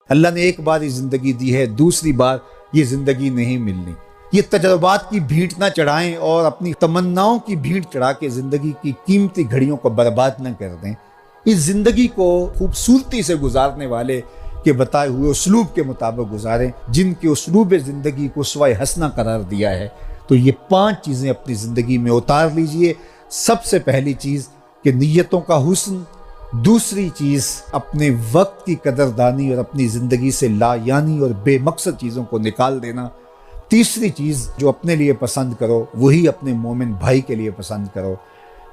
اللہ نے ایک بار ہی زندگی دی ہے، دوسری بار یہ زندگی نہیں ملنی۔ یہ تجربات کی بھیٹ نہ چڑھائیں اور اپنی تمناؤں کی بھیٹ چڑھا کے زندگی کی قیمتی گھڑیوں کو برباد نہ کر دیں۔ اس زندگی کو خوبصورتی سے گزارنے والے کے بتائے ہوئے اسلوب کے مطابق گزاریں، جن کے اسلوب زندگی کو سوائے حسنہ قرار دیا ہے۔ تو یہ 5 چیزیں اپنی زندگی میں اتار لیجئے۔ سب سے پہلی چیز کہ نیتوں کا حسن، دوسری چیز اپنے وقت کی قدردانی اور اپنی زندگی سے لا یعنی اور بے مقصد چیزوں کو نکال دینا، تیسری چیز جو اپنے لیے پسند کرو وہی اپنے مومن بھائی کے لیے پسند کرو،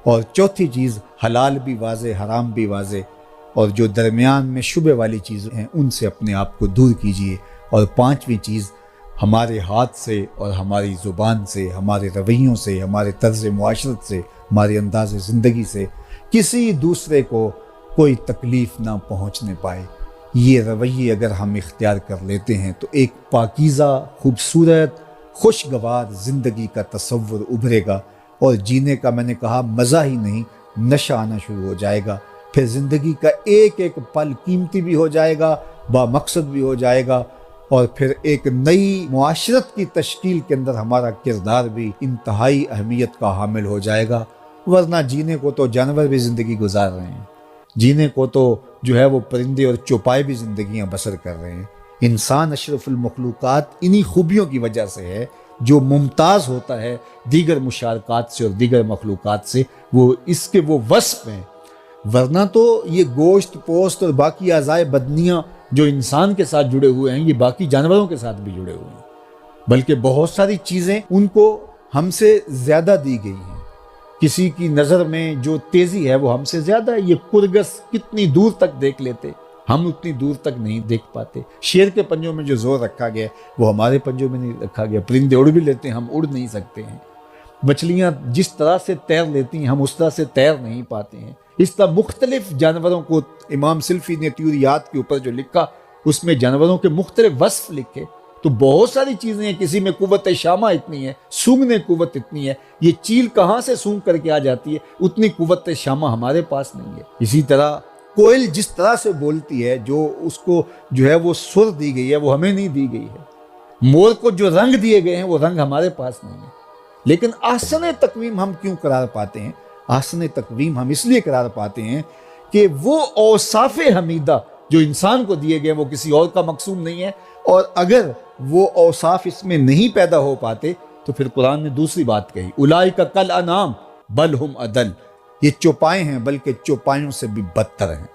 اور چوتھی چیز حلال بھی واضح حرام بھی واضح، اور جو درمیان میں شبہ والی چیزیں ہیں ان سے اپنے آپ کو دور کیجیے، اور 5ویں چیز ہمارے ہاتھ سے اور ہماری زبان سے، ہمارے رویوں سے، ہمارے طرز معاشرت سے، ہمارے انداز زندگی سے کسی دوسرے کو کوئی تکلیف نہ پہنچنے پائے۔ یہ رویے اگر ہم اختیار کر لیتے ہیں تو ایک پاکیزہ، خوبصورت، خوشگوار زندگی کا تصور ابھرے گا، اور جینے کا میں نے کہا مزہ ہی نہیں، نشہ آنا شروع ہو جائے گا۔ پھر زندگی کا ایک ایک پل قیمتی بھی ہو جائے گا، با مقصد بھی ہو جائے گا، اور پھر ایک نئی معاشرت کی تشکیل کے اندر ہمارا کردار بھی انتہائی اہمیت کا حامل ہو جائے گا۔ ورنہ جینے کو تو جانور بھی زندگی گزار رہے ہیں، جینے کو تو جو ہے وہ پرندے اور چوپائے بھی زندگیاں بسر کر رہے ہیں۔ انسان اشرف المخلوقات انہی خوبیوں کی وجہ سے ہے جو ممتاز ہوتا ہے دیگر مشارکات سے اور دیگر مخلوقات سے، وہ اس کے وہ وصف ہیں۔ ورنہ تو یہ گوشت پوست اور باقی اعضائے بدنیاں جو انسان کے ساتھ جڑے ہوئے ہیں، یہ باقی جانوروں کے ساتھ بھی جڑے ہوئے ہیں، بلکہ بہت ساری چیزیں ان کو ہم سے زیادہ دی گئی ہیں۔ کسی کی نظر میں جو تیزی ہے وہ ہم سے زیادہ ہے۔ یہ کرگس کتنی دور تک دیکھ لیتے، ہم اتنی دور تک نہیں دیکھ پاتے۔ شیر کے پنجوں میں جو زور رکھا گیا وہ ہمارے پنجوں میں نہیں رکھا گیا۔ پرندے اڑ بھی لیتے ہیں، ہم اڑ نہیں سکتے ہیں۔ مچھلیاں جس طرح سے تیر لیتی ہیں ہم اس طرح سے تیر نہیں پاتے ہیں۔ اس طرح مختلف جانوروں کو امام سلفی نے طیوریات کے اوپر جو لکھا اس میں جانوروں کے مختلف وصف لکھے۔ تو بہت ساری چیزیں ہیں، کسی میں قوت شامہ اتنی ہے، سونگنے قوت اتنی ہے، یہ چیل کہاں سے سونگ کر کے آ جاتی ہے، اتنی قوت شامہ ہمارے پاس نہیں ہے۔ اسی طرح کوئل جس طرح سے بولتی ہے، جو اس کو جو ہے وہ سر دی گئی ہے وہ ہمیں نہیں دی گئی ہے۔ مور کو جو رنگ دیے گئے ہیں وہ رنگ ہمارے پاس نہیں ہے۔ لیکن احسن تقویم ہم کیوں قرار پاتے ہیں؟ احسن تقویم ہم اس لیے قرار پاتے ہیں کہ وہ اوصاف حمیدہ جو انسان کو دیے گئے وہ کسی اور کا مقصوم نہیں ہے، اور اگر وہ اوصاف اس میں نہیں پیدا ہو پاتے تو پھر قرآن نے دوسری بات کہی، اولئک کالانعام بل ہم اضل، یہ چوپائے ہیں بلکہ چوپایوں سے بھی بدتر ہیں۔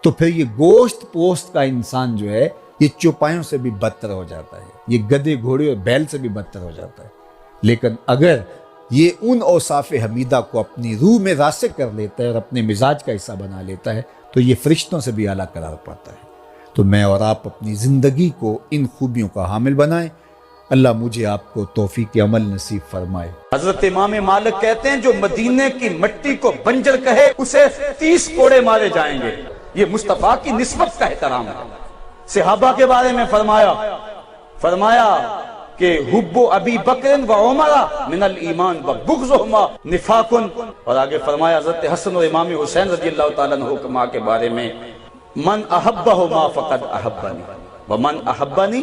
تو پھر یہ گوشت پوست کا انسان جو ہے یہ چوپایوں سے بھی بدتر ہو جاتا ہے، یہ گدھے گھوڑے اور بیل سے بھی بدتر ہو جاتا ہے۔ لیکن اگر یہ ان اوصاف حمیدہ کو اپنی روح میں راسخ کر لیتا ہے اور اپنے مزاج کا حصہ بنا لیتا ہے تو یہ فرشتوں سے بھی اعلیٰ قرار پاتا ہے۔ تو میں اور آپ اپنی زندگی کو ان خوبیوں کا حامل بنائیں۔ اللہ مجھے آپ کو توفیق عمل نصیب فرمائے۔ حضرت امام مالک کہتے ہیں جو مدینے کی مٹی کو بنجر کہے اسے 30 کوڑے مارے جائیں گے۔ یہ مصطفیٰ کی نسبت کا احترام ہے۔ صحابہ کے بارے میں فرمایا کہ حب ابی بکر و عمر من الایمان و بغضهما نفاق، اور آگے فرمایا حضرت حسن اور امام حسین رضی اللہ تعالیٰ عنہما کے بارے میں من احبہما فقد احبنی ومن احبنی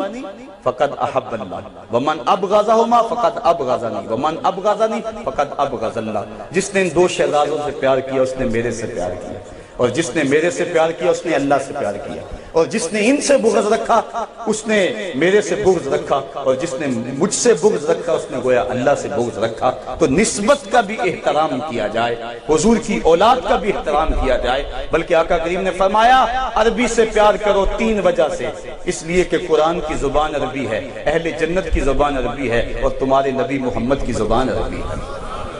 فقد احب اللہ ومن ابغضہما فقد ابغضنی ومن ابغضنی فقد ابغض اللہ۔ جس نے ان 2 شہزادوں سے پیار کیا اس نے میرے سے پیار کیا، اور جس نے میرے سے پیار کیا اس نے اللہ سے پیار کیا، اور جس نے ان سے بغض رکھا اس نے میرے سے بغض رکھا، اور جس نے مجھ سے بغض رکھا اس نے گویا اللہ سے بغض رکھا۔ تو نسبت کا بھی احترام کیا جائے، حضور کی اولاد کا بھی احترام کیا جائے۔ بلکہ آقا کریم نے فرمایا عربی سے پیار کرو 3 وجہ سے، اس لیے کہ قرآن کی زبان عربی ہے، اہل جنت کی زبان عربی ہے، اور تمہارے نبی محمد کی زبان عربی ہے۔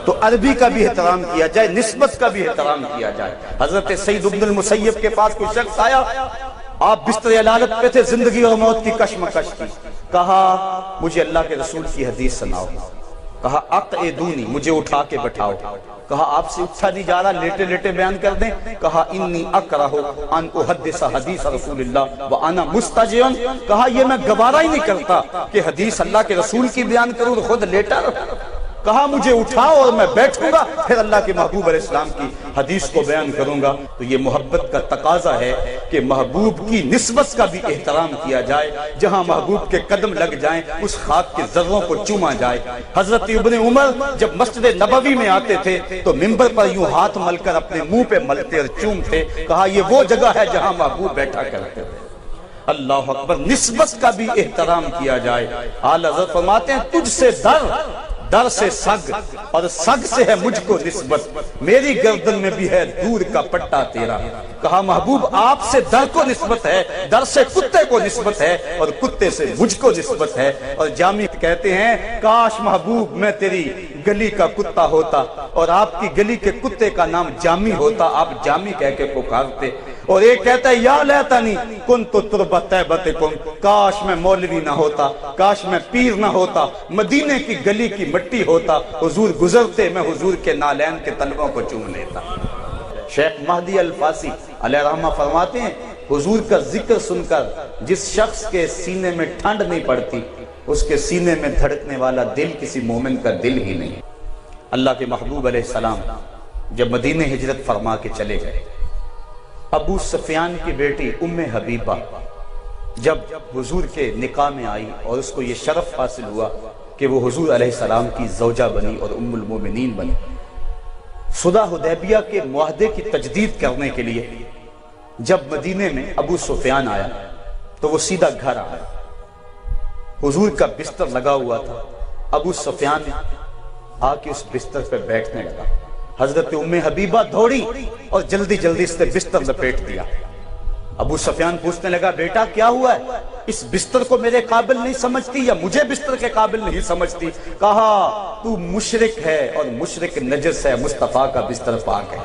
تو عربی کا بھی احترام کیا جائے، نسبت کا بھی احترام کیا جائے۔ حضرت سعید بن المسیب کے پاس کوئی شخص آیا، آپ بستر علالت پہ تھے، زندگی اور موت کی کشمکش کی، کہا مجھے اللہ کے رسول کی حدیث سناؤ، کہا اقعدونی، مجھے اٹھا کے بٹھاؤ، کہا آپ سے اٹھا نہیں جا رہا، لیٹے لیٹے بیان کر دیں، کہا انی اکرہ ان احدث حدیث رسول اللہ وانا مستجع، کہا یہ میں گوارا ہی نہیں کرتا کہ حدیث اللہ کے رسول کی بیان کروں خود لیٹا رہا، کہا مجھے اٹھاؤ اور میں بیٹھوں گا، پھر اللہ کے محبوب علیہ السلام کی حدیث کو بیان کروں گا تو یہ محبت کا تقاضا ہے کہ محبوب کی نسبت کا بھی احترام کیا جائے، جہاں محبوب کے قدم لگ جائیں اس خاک کے ذروں کو چوما جائے۔ حضرت ابن عمر جب مسجد نبوی میں آتے تھے تو منبر پر یوں ہاتھ مل کر اپنے منہ پہ ملتے اور چومتے، کہا یہ وہ جگہ ہے جہاں محبوب بیٹھا کرتے تھے۔ اللہ اکبر، نسبت کا بھی احترام کیا جائے۔ اعلیٰ حضرت فرماتے ہیں تجھ سے در سے سگ اور سگ سے ہے مجھ کو نسبت، میری گردن میں بھی ہے دور کا پٹا تیرا۔ کہا محبوب آپ سے در کو نسبت ہے، در سے کتے کو نسبت ہے، اور کتے سے مجھ کو نسبت ہے۔ اور جامی کہتے ہیں کاش محبوب میں تیری گلی کا کتا ہوتا اور آپ کی گلی کے کتے کا نام جامی ہوتا، آپ جامی کہہ کے پکارتے۔ اور ایک کہتا ہے یا لیتنی کنت تربت طیبتکم، کاش میں مولوی نہ ہوتا، کاش میں پیر نہ ہوتا، مدینے کی گلی کی مٹی ہوتا، حضور گزرتے میں حضور کے نالین کے تلووں کو چوم لیتا۔ شیخ مہدی الفاسی علیہ رحمہ فرماتے ہیں حضور کا ذکر سن کر جس شخص کے سینے میں ٹھنڈ نہیں پڑتی اس کے سینے میں دھڑکنے والا دل کسی مومن کا دل ہی نہیں۔ اللہ کے محبوب علیہ السلام جب مدینے ہجرت فرما کے چلے گئے، ابو سفیان کی بیٹی ام حبیبہ جب حضور کے نکاح میں آئی اور اس کو یہ شرف حاصل ہوا کہ وہ حضور علیہ السلام کی زوجہ بنی اور ام المومنین بنی، صلح حدیبیہ کے معاہدے کی تجدید کرنے کے لیے جب مدینے میں ابو سفیان آیا تو وہ سیدھا گھر آیا، حضور کا بستر لگا ہوا تھا، ابو سفیان آ کے اس بستر پہ بیٹھنے لگا، حضرت ام حبیبہ دوڑی اور جلدی جلدی اس نے بستر لپیٹ دیا۔ ابو سفیان پوچھنے لگا بیٹا کیا ہوا ہے، اس بستر کو میرے قابل نہیں سمجھتی یا مجھے بستر کے قابل نہیں سمجھتی؟ کہا تو مشرک ہے اور مشرک نجس ہے، مصطفیٰ کا بستر پاک ہے،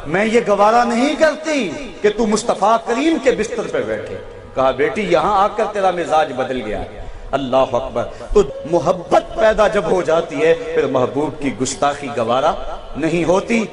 میں یہ گوارا نہیں کرتی کہ تو مصطفیٰ کریم کے بستر پہ بیٹھے۔ کہا بیٹی یہاں آ کر تیرا مزاج بدل گیا ہے۔ اللہ اکبر، تو محبت پیدا جب ہو جاتی ہے پھر محبوب کی گستاخی گوارا نہیں ہوتی۔